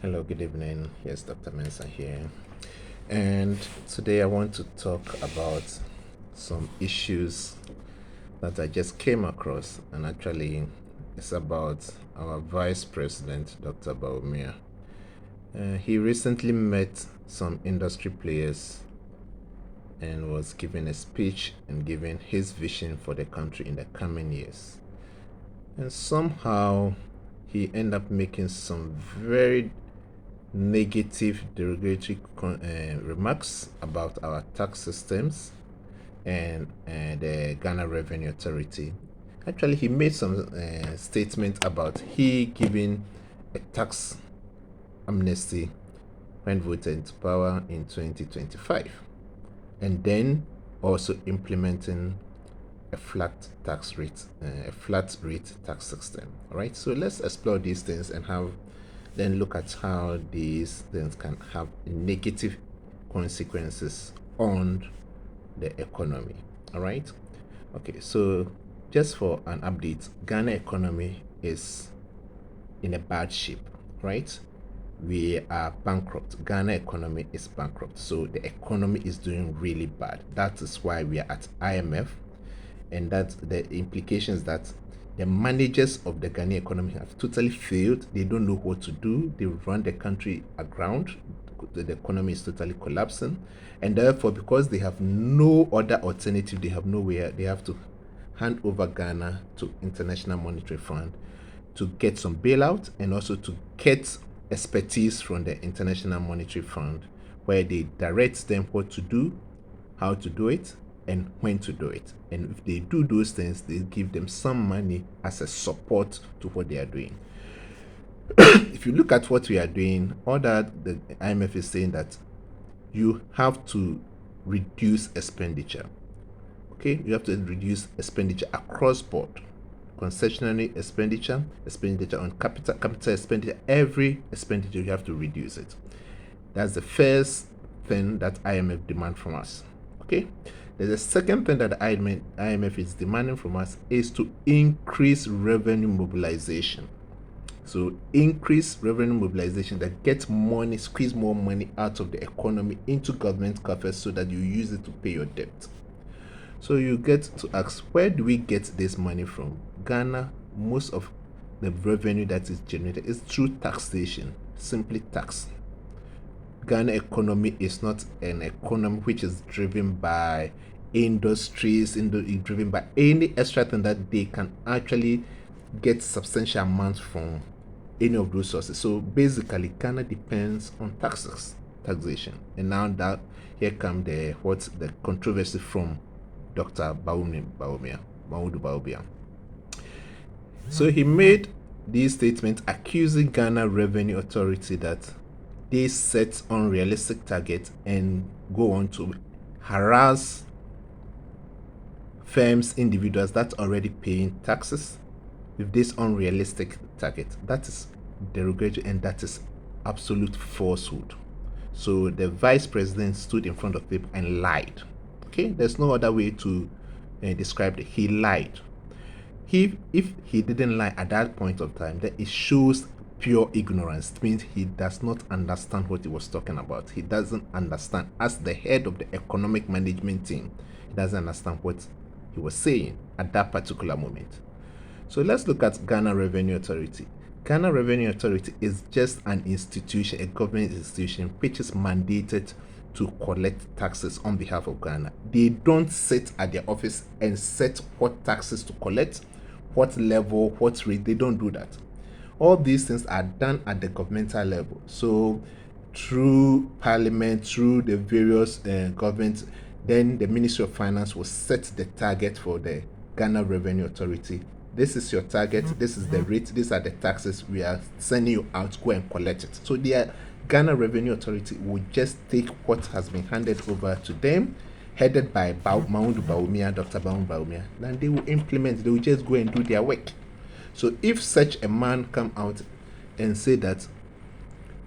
Hello, good evening. Yes, Dr. Mensah here. And today I want to talk about some issues that I just came across, and actually, it's about our Vice President, Dr. Bawumia. He recently met some industry players and was giving a speech and giving his vision for the country in the coming years. And somehow, he ended up making some very negative derogatory remarks about our tax systems and the Ghana Revenue Authority. Actually, he made some statement about he giving a tax amnesty when voted into power in 2025, and then also implementing a flat rate tax system. All right, so let's explore these things and then look at how these things can have negative consequences on the economy. All right, okay, so just for an update, Ghana economy is in a bad shape, right? We are bankrupt. Ghana economy is bankrupt, so the economy is doing really bad. That is why we are at IMF, and that the implications that the managers of the Ghanaian economy have totally failed. They don't know what to do. They run the country aground. The economy is totally collapsing, and therefore, because they have no other alternative, they have nowhere. They have to hand over Ghana to International Monetary Fund to get some bailout and also to get expertise from the International Monetary Fund, where they direct them what to do, how to do it, and when to do it. And if they do those things, they give them some money as a support to what they are doing. If you look at what we are doing, all that the IMF is saying that you have to reduce expenditure. Okay, you have to reduce expenditure across board. Concessionary expenditure on capital expenditure, every expenditure you have to reduce it. That's the first thing that IMF demand from us. Okay, there's a second thing that the IMF is demanding from us is to increase revenue mobilization. So increase revenue mobilization, that gets money, squeeze more money out of the economy into government coffers so that you use it to pay your debt. So you get to ask, where do we get this money from? Ghana, most of the revenue that is generated is through taxation, simply tax. Ghana economy is not an economy which is driven by industries, driven by any extra thing that they can actually get substantial amounts from any of those sources. So basically, Ghana depends on taxation. And now that here come the controversy from Dr. Bawumia. So he made these statements accusing Ghana Revenue Authority that they set unrealistic targets and go on to harass firms, individuals that are already paying taxes with this unrealistic target. That is derogatory and that is absolute falsehood. So the vice president stood in front of people and lied. Okay, there's no other way to describe it. He lied. If he didn't lie at that point of time, then it shows pure ignorance. It means he does not understand what he was talking about. He doesn't understand. As the head of the economic management team, he doesn't understand what he was saying at that particular moment. So let's look at Ghana Revenue Authority. Ghana Revenue Authority is just an institution, a government institution, which is mandated to collect taxes on behalf of Ghana. They don't sit at their office and set what taxes to collect, what level, what rate. They don't do that. All these things are done at the governmental level. So through parliament, through the various governments, then the Ministry of Finance will set the target for the Ghana Revenue Authority. This is your target, this is the rate, these are the taxes we are sending you out, go and collect it. So the Ghana Revenue Authority will just take what has been handed over to them, headed by Bawumia, Dr. Bawumia, and they will implement, they will just go and do their work. So if such a man come out and say that,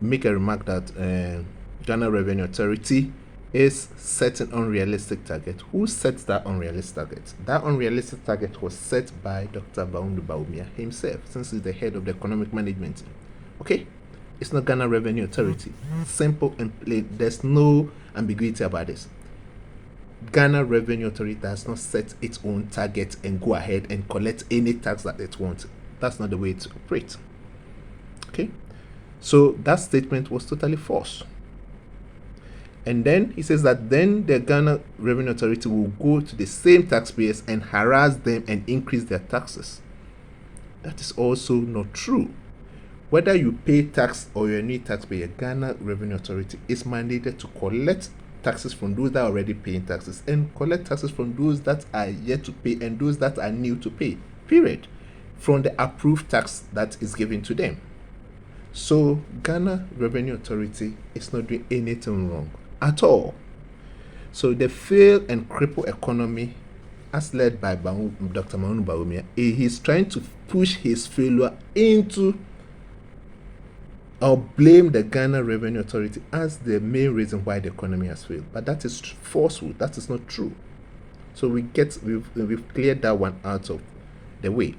make a remark that Ghana Revenue Authority is setting unrealistic target. Who sets that unrealistic target? That unrealistic target was set by Dr. Bawumia himself, since he's the head of the economic management team. Okay, It's not Ghana Revenue Authority. Simple and plain. There's no ambiguity about this. Ghana Revenue Authority does not set its own target and go ahead and collect any tax that it wants. That's not the way to operate. Okay? So that statement was totally false. And then he says that then the Ghana Revenue Authority will go to the same taxpayers and harass them and increase their taxes. That is also not true. Whether you pay tax or you're a new taxpayer, Ghana Revenue Authority is mandated to collect taxes from those that are already paying taxes and collect taxes from those that are yet to pay and those that are new to pay, period, from the approved tax that is given to them. So Ghana Revenue Authority is not doing anything wrong at all. So the failed and crippled economy, as led by Dr. Bawumia, he's trying to push his failure into or blame the Ghana Revenue Authority as the main reason why the economy has failed. But that is falsehood. That is not true. So we've cleared that one out of the way.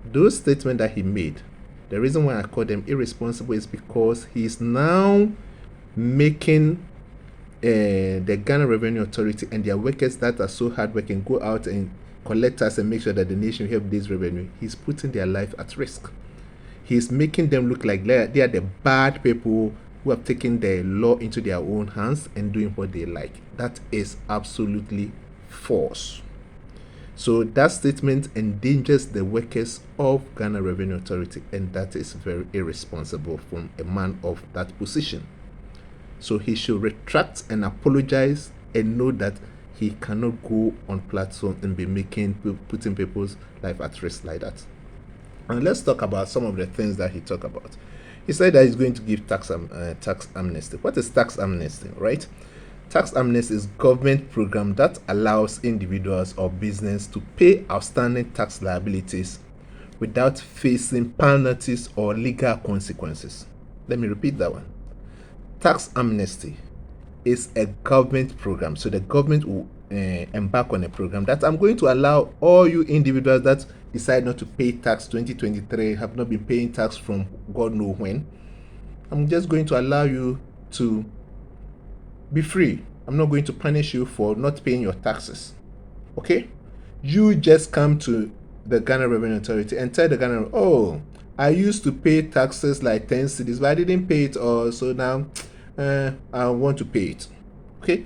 Those statements that he made, the reason why I call them irresponsible is because he's now making the Ghana Revenue Authority and their workers that are so hardworking go out and collect tax and make sure that the nation will have this revenue. He's putting their life at risk. He's making them look like they are the bad people who have taken the law into their own hands and doing what they like. That is absolutely false. So that statement endangers the workers of Ghana Revenue Authority, and that is very irresponsible from a man of that position. So he should retract and apologize and know that he cannot go on platform and be putting people's life at risk like that. And let's talk about some of the things that he talked about. He said that he's going to give tax amnesty. What is tax amnesty, right? Tax amnesty is a government program that allows individuals or business to pay outstanding tax liabilities without facing penalties or legal consequences. Let me repeat that one. Tax amnesty is a government program. So the government will embark on a program that I'm going to allow all you individuals that decide not to pay tax 2023, have not been paying tax from God knows when. I'm just going to allow you to be free. I'm not going to punish you for not paying your taxes. Okay? You just come to the Ghana Revenue Authority and tell the Ghana, oh, I used to pay taxes like 10 cedis, but I didn't pay it all, so now I want to pay it. Okay?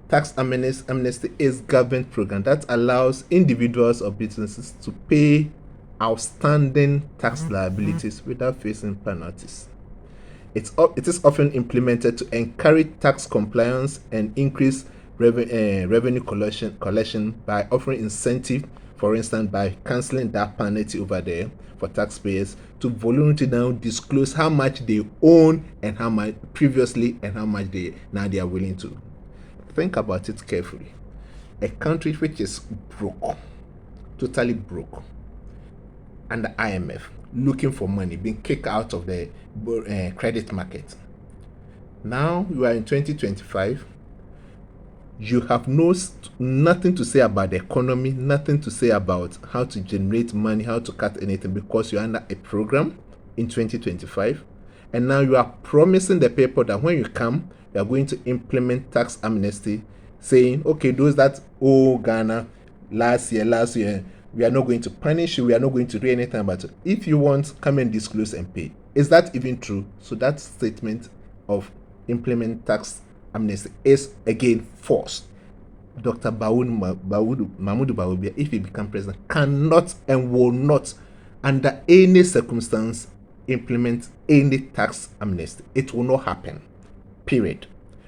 Tax amnesty is a government program that allows individuals or businesses to pay outstanding tax liabilities without facing penalties. It is often implemented to encourage tax compliance and increase revenue collection by offering incentive, for instance, by cancelling that penalty over there for taxpayers to voluntarily now disclose how much they own and how much previously and how much they are willing to. Think about it carefully. A country which is broke, totally broke, and the IMF looking for money, being kicked out of the credit market. Now you are in 2025. You have nothing to say about the economy, nothing to say about how to generate money, how to cut anything, because you're under a program in 2025. And now you are promising the people that when you come, you are going to implement tax amnesty, saying, okay, those that owe Ghana last year, we are not going to punish you, we are not going to do anything about it. If you want, come and disclose and pay. Is that even true? So that statement of implement tax amnesty is again false. Dr. Mahmoud Bawumia, if he becomes president, cannot and will not, under any circumstance, implement any tax amnesty. It will not happen. Period.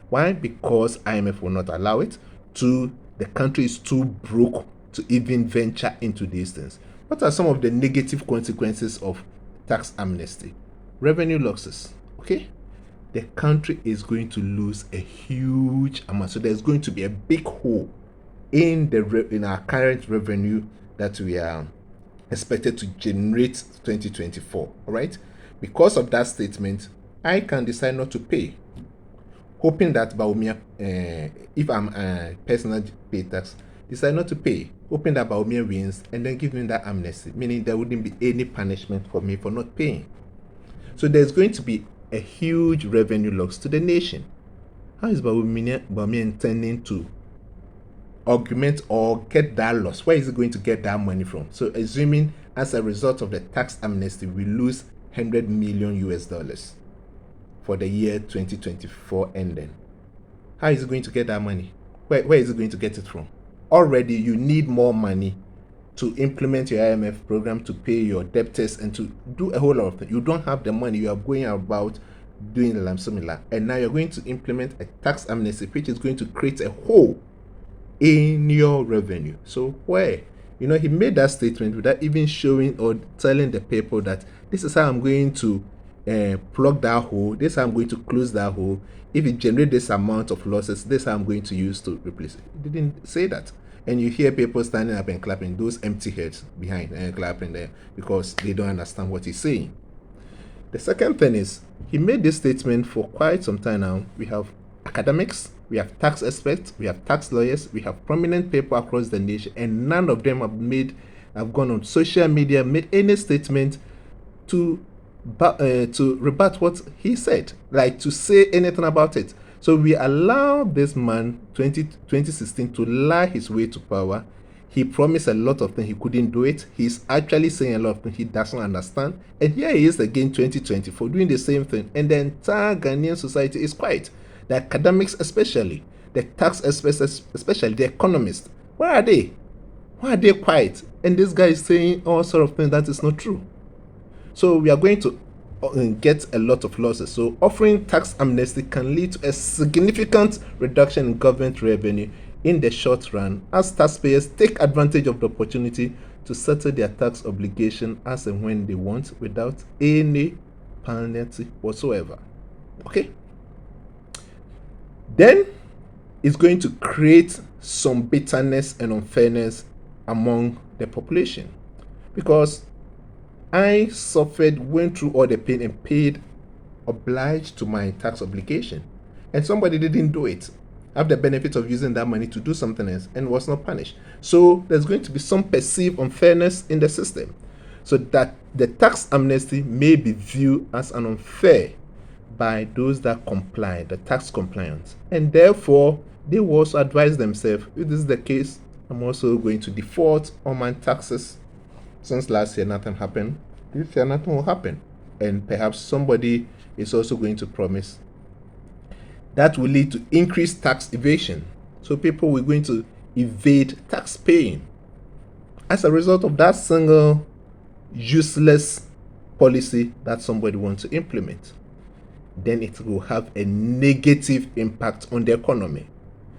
Why? Because IMF will not allow it. Two, the country is too broke to even venture into these things. What are some of the negative consequences of tax amnesty? Revenue losses. Okay? The country is going to lose a huge amount. So there's going to be a big hole in our current revenue that we are expected to generate 2024. All right? Because of that statement, I can decide not to pay, hoping that Bawumia, if I'm personal pay tax, decide not to pay, hoping that Bawumia wins and then give me that amnesty, meaning there wouldn't be any punishment for me for not paying. So there's going to be a huge revenue loss to the nation. How is Bawumia intending to augment or get that loss? Where is he going to get that money from? So assuming as a result of the tax amnesty, we lose 100 million US dollars for the year 2024 ending. How is he going to get that money? Where is he going to get it from? Already you need more money to implement your IMF program, to pay your debtors, and to do a whole lot of things. You don't have the money. You are going about doing the similar, and now you're going to implement a tax amnesty, which is going to create a hole in your revenue. So where? He made that statement without even showing or telling the people that this is how I'm going to plug that hole. This is how I'm going to close that hole. If it generates this amount of losses, this is how I'm going to use to replace it. He didn't say that. And you hear people standing up and clapping, those empty heads behind and clapping there because they don't understand what he's saying. The second thing is, he made this statement for quite some time now. We have academics, we have tax experts, we have tax lawyers, we have prominent people across the nation, and none of them have gone on social media, made any statement to rebut what he said, like to say anything about it. So we allowed this man 2016 to lie his way to power. He promised a lot of things, he couldn't do it. He's actually saying a lot of things he doesn't understand. And here he is again 2024 doing the same thing. And the entire Ghanaian society is quiet. The academics especially, the tax experts especially, the economists. Where are they? Why are they quiet? And this guy is saying all sort of things that is not true. So we are going to get a lot of losses. So offering tax amnesty can lead to a significant reduction in government revenue in the short run, as taxpayers take advantage of the opportunity to settle their tax obligation as and when they want without any penalty whatsoever. Okay? Then it's going to create some bitterness and unfairness among the population, because I went through all the pain and paid, obliged to my tax obligation, and somebody didn't do it, have the benefit of using that money to do something else and was not punished. So there's going to be some perceived unfairness in the system, so that the tax amnesty may be viewed as an unfair by those that comply, the tax compliance, and therefore they will also advise themselves, if this is the case, I'm also going to default on my taxes. Since last year nothing happened, this year nothing will happen, and perhaps somebody is also going to promise. That will lead to increased tax evasion. So people were going to evade tax paying as a result of that single useless policy that somebody wants to implement. Then it will have a negative impact on the economy.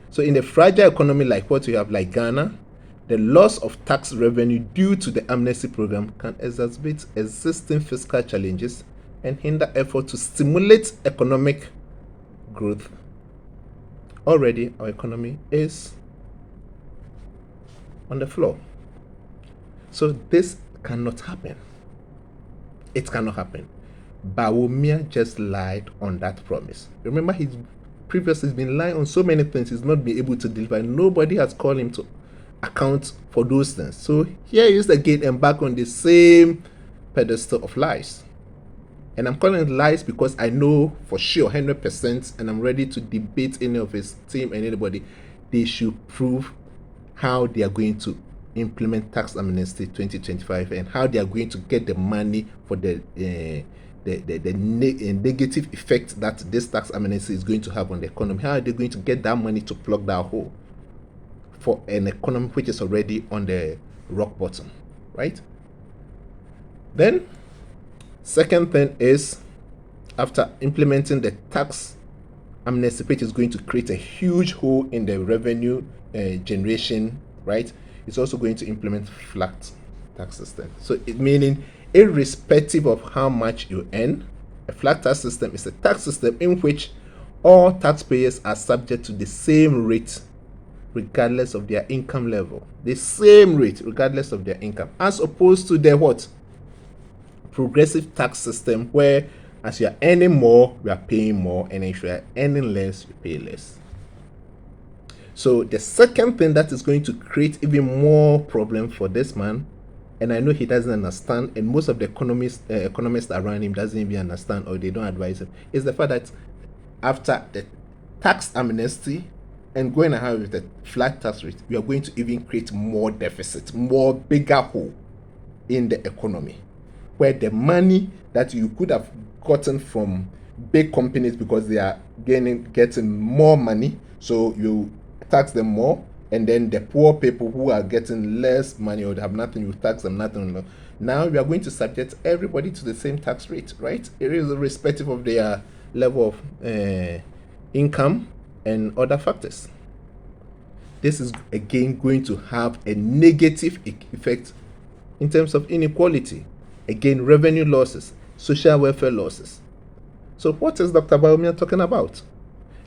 So in a fragile economy like what we have, like Ghana, the loss of tax revenue due to the amnesty program can exacerbate existing fiscal challenges and hinder effort to stimulate economic growth. Already our economy is on the floor. So this cannot happen. It cannot happen. Bawumia just lied on that promise. Remember, he's previously been lying on so many things, he's not been able to deliver. Nobody has called him to account for those things. So here he is again and back on the same pedestal of lies. And I'm calling it lies because I know for sure 100%, and I'm ready to debate any of his team and anybody. They should prove how they are going to implement tax amnesty 2025 and how they are going to get the money for the negative effect that this tax amnesty is going to have on the economy. How are they going to get that money to plug that hole for an economy which is already on the rock bottom, right? Then second thing is, after implementing the tax amnesty, which is going to create a huge hole in the revenue generation, right? It's also going to implement flat tax system. So it meaning, irrespective of how much you earn, a flat tax system is a tax system in which all taxpayers are subject to the same rate regardless of their income level. The same rate regardless of their income, as opposed to the what? Progressive tax system, where as you are earning more, you are paying more, and if you are earning less, you pay less. So the second thing that is going to create even more problem for this man And I know he doesn't understand, and most of the economists around him doesn't even understand, or they don't advise him, is the fact that after the tax amnesty and going ahead with the flat tax rate, we are going to even create more deficit, more bigger hole in the economy, where the money that you could have gotten from big companies because they are getting more money, so you tax them more, and then the poor people who are getting less money or have nothing, you tax them nothing. Now we are going to subject everybody to the same tax rate, right? Irrespective of their level of income and other factors. This is again going to have a negative effect in terms of inequality. Again, revenue losses, social welfare losses. So what is Dr. Bawumia talking about?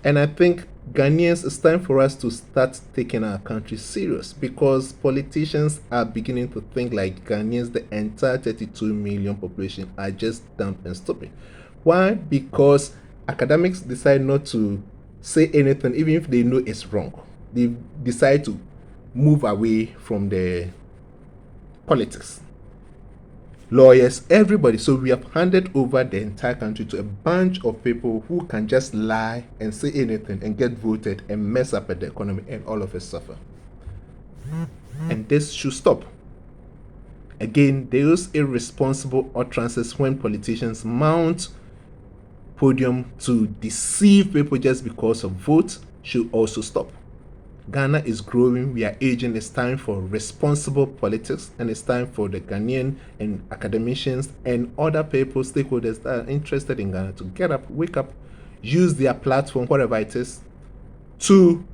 And I think Ghanaians, it's time for us to start taking our country serious, because politicians are beginning to think like Ghanaians, the entire 32 million population, are just dumb and stupid. Why? Because academics decide not to say anything, even if they know it's wrong. They decide to move away from the politics. Lawyers, everybody. So we have handed over the entire country to a bunch of people who can just lie and say anything and get voted and mess up at the economy, and all of us suffer. And this should stop. Again, those irresponsible utterances when politicians mount podium to deceive people just because of votes should also stop. Ghana is growing, we are aging, it's time for responsible politics, and it's time for the Ghanaian and academicians and other people, stakeholders that are interested in Ghana, to get up, wake up, use their platform, whatever it is, to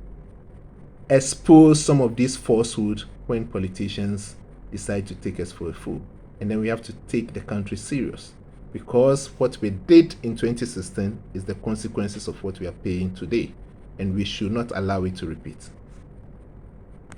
expose some of these falsehood when politicians decide to take us for a fool. And then we have to take the country serious, because what we did in 2016 is the consequences of what we are paying today, and we should not allow it to repeat.